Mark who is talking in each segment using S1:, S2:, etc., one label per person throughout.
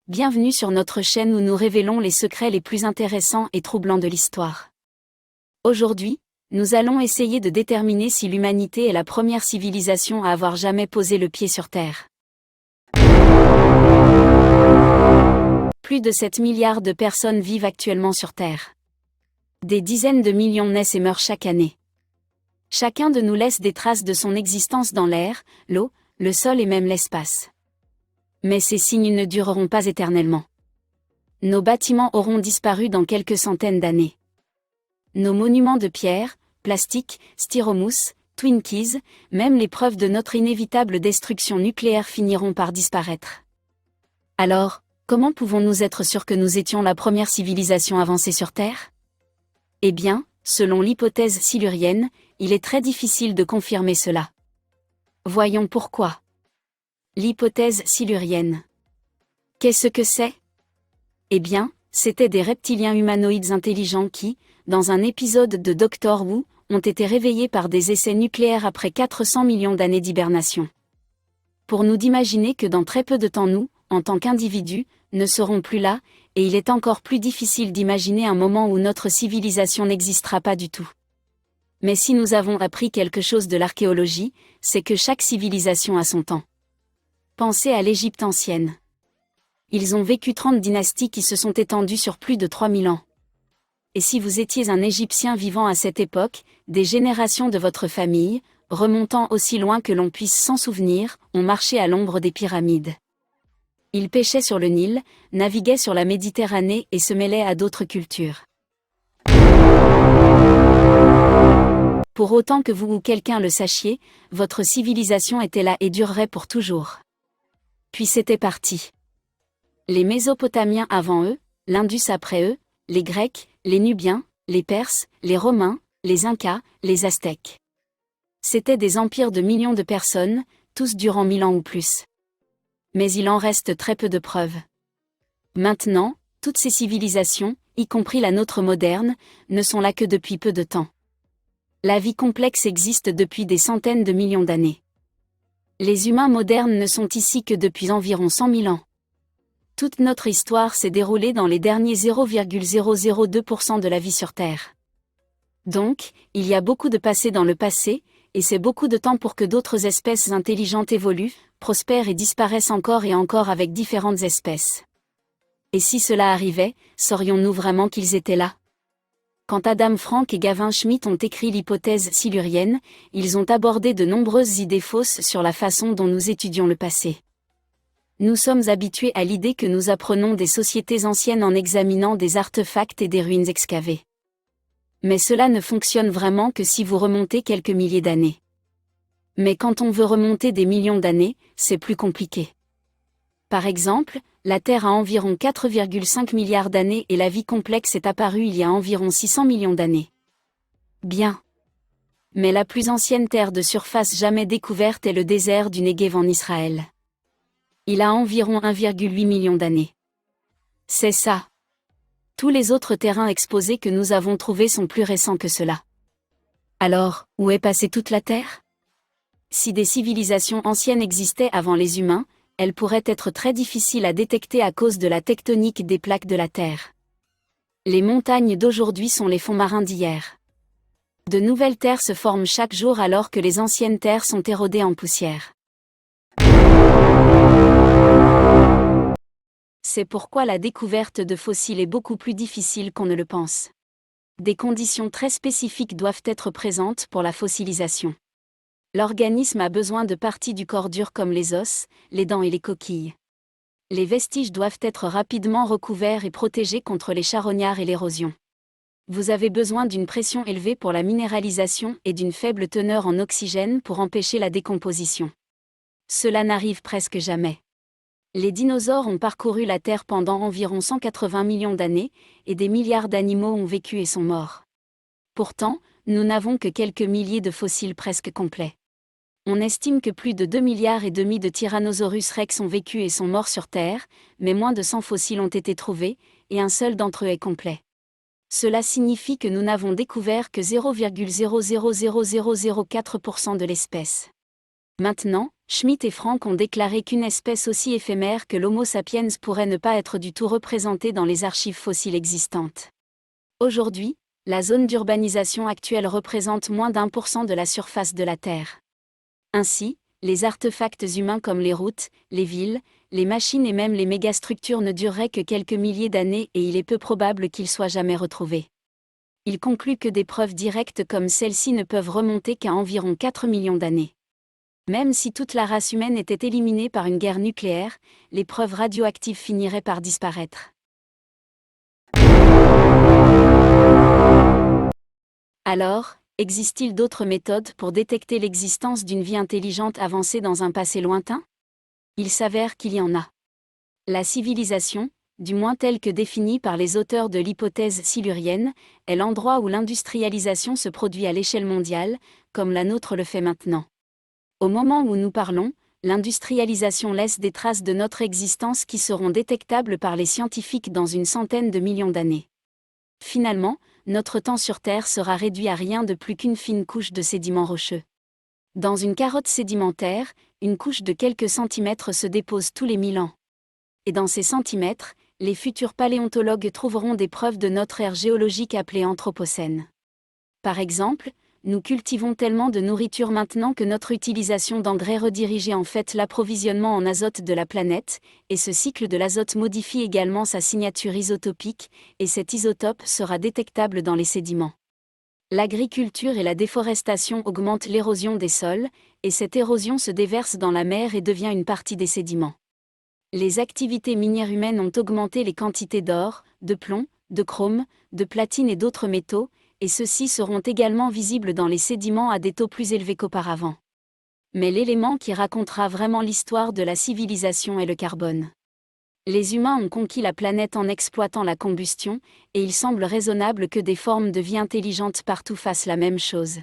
S1: Bienvenue sur notre chaîne où nous révélons les secrets les plus intéressants et troublants de l'histoire. Aujourd'hui, nous allons essayer de déterminer si l'humanité est la première civilisation à avoir jamais posé le pied sur Terre. Plus de 7 milliards de personnes vivent actuellement sur Terre. Des dizaines de millions naissent et meurent chaque année. Chacun de nous laisse des traces de son existence dans l'air, l'eau, le sol et même l'espace. Mais ces signes ne dureront pas éternellement. Nos bâtiments auront disparu dans quelques centaines d'années. Nos monuments de pierre, plastique, styromousse, Twinkies, même les preuves de notre inévitable destruction nucléaire finiront par disparaître. Alors, comment pouvons-nous être sûrs que nous étions la première civilisation avancée sur Terre ? Eh bien, selon l'hypothèse silurienne, il est très difficile de confirmer cela. Voyons pourquoi. L'hypothèse silurienne. Qu'est-ce que c'est ? Eh bien, c'étaient des reptiliens humanoïdes intelligents qui, dans un épisode de Doctor Who, ont été réveillés par des essais nucléaires après 400 millions d'années d'hibernation. Pour nous d'imaginer que dans très peu de temps nous, en tant qu'individus, ne serons plus là, et il est encore plus difficile d'imaginer un moment où notre civilisation n'existera pas du tout. Mais si nous avons appris quelque chose de l'archéologie, c'est que chaque civilisation a son temps. Pensez à l'Égypte ancienne. Ils ont vécu 30 dynasties qui se sont étendues sur plus de 3000 ans. Et si vous étiez un Égyptien vivant à cette époque, des générations de votre famille, remontant aussi loin que l'on puisse s'en souvenir, ont marché à l'ombre des pyramides. Ils pêchaient sur le Nil, naviguaient sur la Méditerranée et se mêlaient à d'autres cultures. Pour autant que vous ou quelqu'un le sachiez, votre civilisation était là et durerait pour toujours. Puis c'était parti. Les Mésopotamiens avant eux, l'Indus après eux, les Grecs, les Nubiens, les Perses, les Romains, les Incas, les Aztèques. C'étaient des empires de millions de personnes, tous durant 1000 ans ou plus. Mais il en reste très peu de preuves. Maintenant, toutes ces civilisations, y compris la nôtre moderne, ne sont là que depuis peu de temps. La vie complexe existe depuis des centaines de millions d'années. Les humains modernes ne sont ici que depuis environ 100 000 ans. Toute notre histoire s'est déroulée dans les derniers 0,002% de la vie sur Terre. Donc, il y a beaucoup de passé dans le passé, et c'est beaucoup de temps pour que d'autres espèces intelligentes évoluent, prospèrent et disparaissent encore et encore avec différentes espèces. Et si cela arrivait, saurions-nous vraiment qu'ils étaient là ? Quand Adam Frank et Gavin Schmidt ont écrit l'hypothèse silurienne, ils ont abordé de nombreuses idées fausses sur la façon dont nous étudions le passé. Nous sommes habitués à l'idée que nous apprenons des sociétés anciennes en examinant des artefacts et des ruines excavées. Mais cela ne fonctionne vraiment que si vous remontez quelques milliers d'années. Mais quand on veut remonter des millions d'années, c'est plus compliqué. Par exemple, la Terre a environ 4,5 milliards d'années et la vie complexe est apparue il y a environ 600 millions d'années. Bien. Mais la plus ancienne terre de surface jamais découverte est le désert du Negev en Israël. Il a environ 1,8 million d'années. C'est ça. Tous les autres terrains exposés que nous avons trouvés sont plus récents que cela. Alors, où est passée toute la Terre ? Si des civilisations anciennes existaient avant les humains, elles pourraient être très difficiles à détecter à cause de la tectonique des plaques de la Terre. Les montagnes d'aujourd'hui sont les fonds marins d'hier. De nouvelles terres se forment chaque jour alors que les anciennes terres sont érodées en poussière. C'est pourquoi la découverte de fossiles est beaucoup plus difficile qu'on ne le pense. Des conditions très spécifiques doivent être présentes pour la fossilisation. L'organisme a besoin de parties du corps dur comme les os, les dents et les coquilles. Les vestiges doivent être rapidement recouverts et protégés contre les charognards et l'érosion. Vous avez besoin d'une pression élevée pour la minéralisation et d'une faible teneur en oxygène pour empêcher la décomposition. Cela n'arrive presque jamais. Les dinosaures ont parcouru la Terre pendant environ 180 millions d'années, et des milliards d'animaux ont vécu et sont morts. Pourtant, nous n'avons que quelques milliers de fossiles presque complets. On estime que plus de 2,5 milliards de Tyrannosaurus rex ont vécu et sont morts sur Terre, mais moins de 100 fossiles ont été trouvés, et un seul d'entre eux est complet. Cela signifie que nous n'avons découvert que 0,00004% de l'espèce. Maintenant, Schmitt et Frank ont déclaré qu'une espèce aussi éphémère que l'Homo sapiens pourrait ne pas être du tout représentée dans les archives fossiles existantes. Aujourd'hui, la zone d'urbanisation actuelle représente moins d'1% de la surface de la Terre. Ainsi, les artefacts humains comme les routes, les villes, les machines et même les mégastructures ne dureraient que quelques milliers d'années et il est peu probable qu'ils soient jamais retrouvés. Il conclut que des preuves directes comme celles-ci ne peuvent remonter qu'à environ 4 millions d'années. Même si toute la race humaine était éliminée par une guerre nucléaire, les preuves radioactives finiraient par disparaître. Alors, existe-t-il d'autres méthodes pour détecter l'existence d'une vie intelligente avancée dans un passé lointain? Il s'avère qu'il y en a. La civilisation, du moins telle que définie par les auteurs de l'hypothèse silurienne, est l'endroit où l'industrialisation se produit à l'échelle mondiale, comme la nôtre le fait maintenant. Au moment où nous parlons, l'industrialisation laisse des traces de notre existence qui seront détectables par les scientifiques dans une centaine de millions d'années. Finalement, notre temps sur Terre sera réduit à rien de plus qu'une fine couche de sédiments rocheux. Dans une carotte sédimentaire, une couche de quelques centimètres se dépose tous les 1000 ans. Et dans ces centimètres, les futurs paléontologues trouveront des preuves de notre ère géologique appelée Anthropocène. Par exemple, nous cultivons tellement de nourriture maintenant que notre utilisation d'engrais redirigeait en fait l'approvisionnement en azote de la planète, et ce cycle de l'azote modifie également sa signature isotopique, et cet isotope sera détectable dans les sédiments. L'agriculture et la déforestation augmentent l'érosion des sols, et cette érosion se déverse dans la mer et devient une partie des sédiments. Les activités minières humaines ont augmenté les quantités d'or, de plomb, de chrome, de platine et d'autres métaux, et ceux-ci seront également visibles dans les sédiments à des taux plus élevés qu'auparavant. Mais l'élément qui racontera vraiment l'histoire de la civilisation est le carbone. Les humains ont conquis la planète en exploitant la combustion, et il semble raisonnable que des formes de vie intelligentes partout fassent la même chose.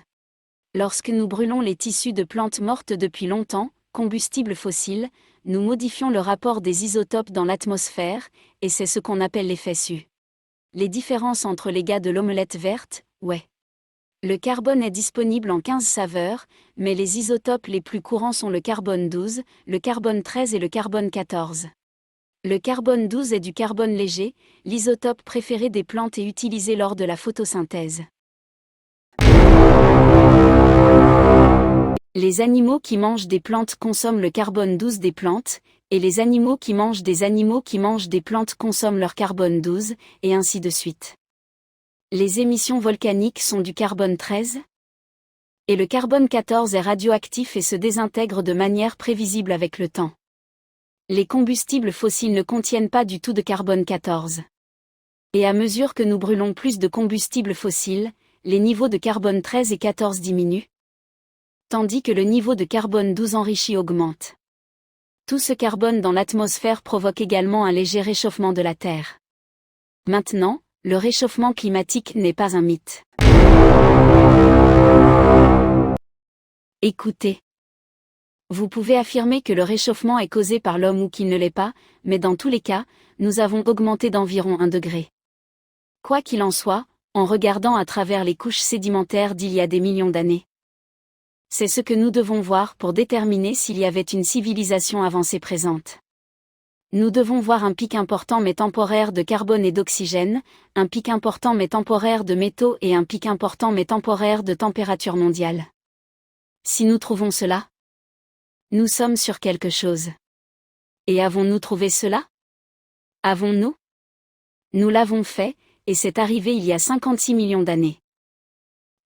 S1: Lorsque nous brûlons les tissus de plantes mortes depuis longtemps, combustibles fossiles, nous modifions le rapport des isotopes dans l'atmosphère, et c'est ce qu'on appelle l'effet SU. Les différences entre les gars de l'omelette verte, ouais. Le carbone est disponible en 15 saveurs, mais les isotopes les plus courants sont le carbone 12, le carbone 13 et le carbone 14. Le carbone 12 est du carbone léger, l'isotope préféré des plantes et utilisé lors de la photosynthèse. Les animaux qui mangent des plantes consomment le carbone 12 des plantes, et les animaux qui mangent des plantes consomment leur carbone 12, et ainsi de suite. Les émissions volcaniques sont du carbone 13, et le carbone 14 est radioactif et se désintègre de manière prévisible avec le temps. Les combustibles fossiles ne contiennent pas du tout de carbone 14. Et à mesure que nous brûlons plus de combustibles fossiles, les niveaux de carbone 13 et 14 diminuent, tandis que le niveau de carbone 12 enrichi augmente. Tout ce carbone dans l'atmosphère provoque également un léger réchauffement de la Terre. Maintenant, le réchauffement climatique n'est pas un mythe. Écoutez. Vous pouvez affirmer que le réchauffement est causé par l'homme ou qu'il ne l'est pas, mais dans tous les cas, nous avons augmenté d'environ 1 degré. Quoi qu'il en soit, en regardant à travers les couches sédimentaires d'il y a des millions d'années. C'est ce que nous devons voir pour déterminer s'il y avait une civilisation avancée présente. Nous devons voir un pic important mais temporaire de carbone et d'oxygène, un pic important mais temporaire de métaux et un pic important mais temporaire de température mondiale. Si nous trouvons cela, nous sommes sur quelque chose. Et avons-nous trouvé cela? Avons-nous? Nous l'avons fait, et c'est arrivé il y a 56 millions d'années.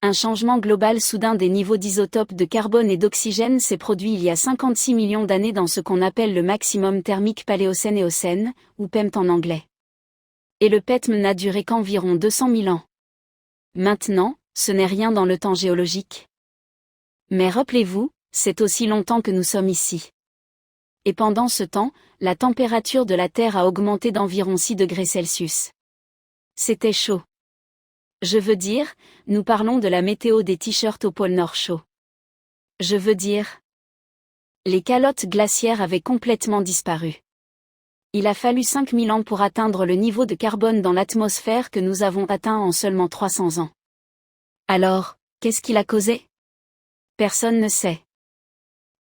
S1: Un changement global soudain des niveaux d'isotopes de carbone et d'oxygène s'est produit il y a 56 millions d'années dans ce qu'on appelle le maximum thermique paléocène-éocène, ou PEMT en anglais. Et le PETM n'a duré qu'environ 200 000 ans. Maintenant, ce n'est rien dans le temps géologique. Mais rappelez-vous, c'est aussi longtemps que nous sommes ici. Et pendant ce temps, la température de la Terre a augmenté d'environ 6 degrés Celsius. C'était chaud. Je veux dire, nous parlons de la météo des t-shirts au pôle Nord chaud. Je veux dire, les calottes glaciaires avaient complètement disparu. Il a fallu 5000 ans pour atteindre le niveau de carbone dans l'atmosphère que nous avons atteint en seulement 300 ans. Alors, qu'est-ce qui l'a causé? Personne ne sait.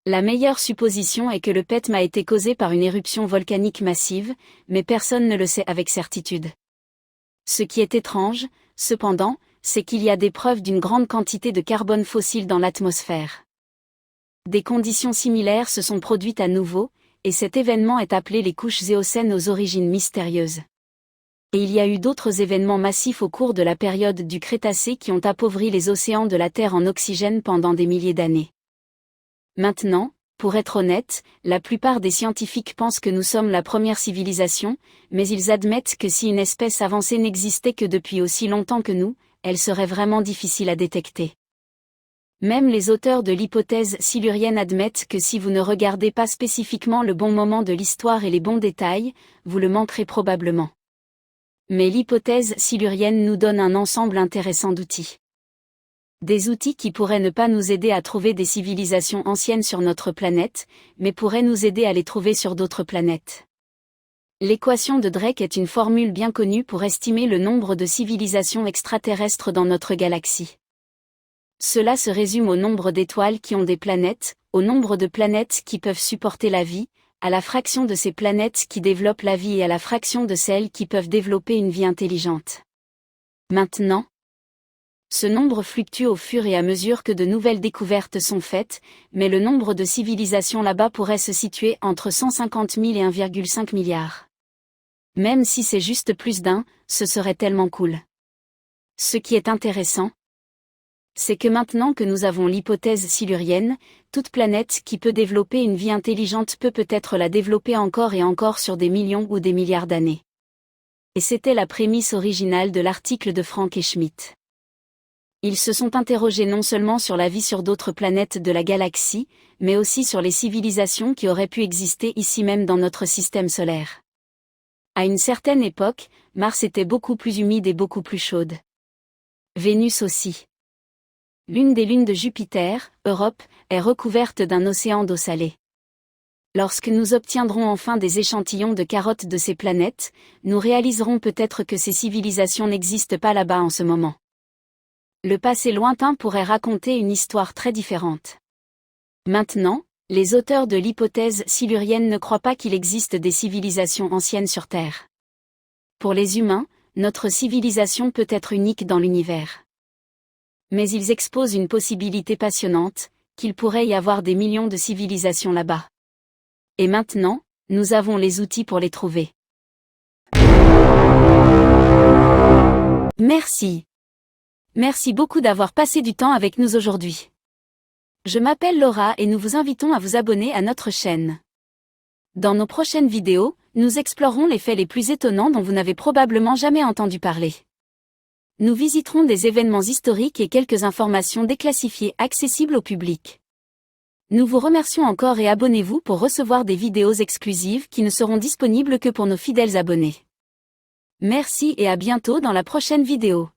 S1: La meilleure supposition est que le PETM a été causé par une éruption volcanique massive, mais personne ne le sait avec certitude. Ce qui est étrange, cependant, c'est qu'il y a des preuves d'une grande quantité de carbone fossile dans l'atmosphère. Des conditions similaires se sont produites à nouveau, et cet événement est appelé les couches éocènes aux origines mystérieuses. Et il y a eu d'autres événements massifs au cours de la période du Crétacé qui ont appauvri les océans de la Terre en oxygène pendant des milliers d'années. Maintenant, pour être honnête, la plupart des scientifiques pensent que nous sommes la première civilisation, mais ils admettent que si une espèce avancée n'existait que depuis aussi longtemps que nous, elle serait vraiment difficile à détecter. Même les auteurs de l'hypothèse silurienne admettent que si vous ne regardez pas spécifiquement le bon moment de l'histoire et les bons détails, vous le manquerez probablement. Mais l'hypothèse silurienne nous donne un ensemble intéressant d'outils. Des outils qui pourraient ne pas nous aider à trouver des civilisations anciennes sur notre planète, mais pourraient nous aider à les trouver sur d'autres planètes. L'équation de Drake est une formule bien connue pour estimer le nombre de civilisations extraterrestres dans notre galaxie. Cela se résume au nombre d'étoiles qui ont des planètes, au nombre de planètes qui peuvent supporter la vie, à la fraction de ces planètes qui développent la vie et à la fraction de celles qui peuvent développer une vie intelligente. Maintenant, ce nombre fluctue au fur et à mesure que de nouvelles découvertes sont faites, mais le nombre de civilisations là-bas pourrait se situer entre 150 000 et 1,5 milliard. Même si c'est juste plus d'un, ce serait tellement cool. Ce qui est intéressant, c'est que maintenant que nous avons l'hypothèse silurienne, toute planète qui peut développer une vie intelligente peut-être la développer encore et encore sur des millions ou des milliards d'années. Et c'était la prémisse originale de l'article de Frank et Schmidt. Ils se sont interrogés non seulement sur la vie sur d'autres planètes de la galaxie, mais aussi sur les civilisations qui auraient pu exister ici même dans notre système solaire. À une certaine époque, Mars était beaucoup plus humide et beaucoup plus chaude. Vénus aussi. L'une des lunes de Jupiter, Europe, est recouverte d'un océan d'eau salée. Lorsque nous obtiendrons enfin des échantillons de carottes de ces planètes, nous réaliserons peut-être que ces civilisations n'existent pas là-bas en ce moment. Le passé lointain pourrait raconter une histoire très différente. Maintenant, les auteurs de l'hypothèse silurienne ne croient pas qu'il existe des civilisations anciennes sur Terre. Pour les humains, notre civilisation peut être unique dans l'univers. Mais ils exposent une possibilité passionnante, qu'il pourrait y avoir des millions de civilisations là-bas. Et maintenant, nous avons les outils pour les trouver. Merci. Merci beaucoup d'avoir passé du temps avec nous aujourd'hui. Je m'appelle Laura et nous vous invitons à vous abonner à notre chaîne. Dans nos prochaines vidéos, nous explorerons les faits les plus étonnants dont vous n'avez probablement jamais entendu parler. Nous visiterons des événements historiques et quelques informations déclassifiées accessibles au public. Nous vous remercions encore et abonnez-vous pour recevoir des vidéos exclusives qui ne seront disponibles que pour nos fidèles abonnés. Merci et à bientôt dans la prochaine vidéo.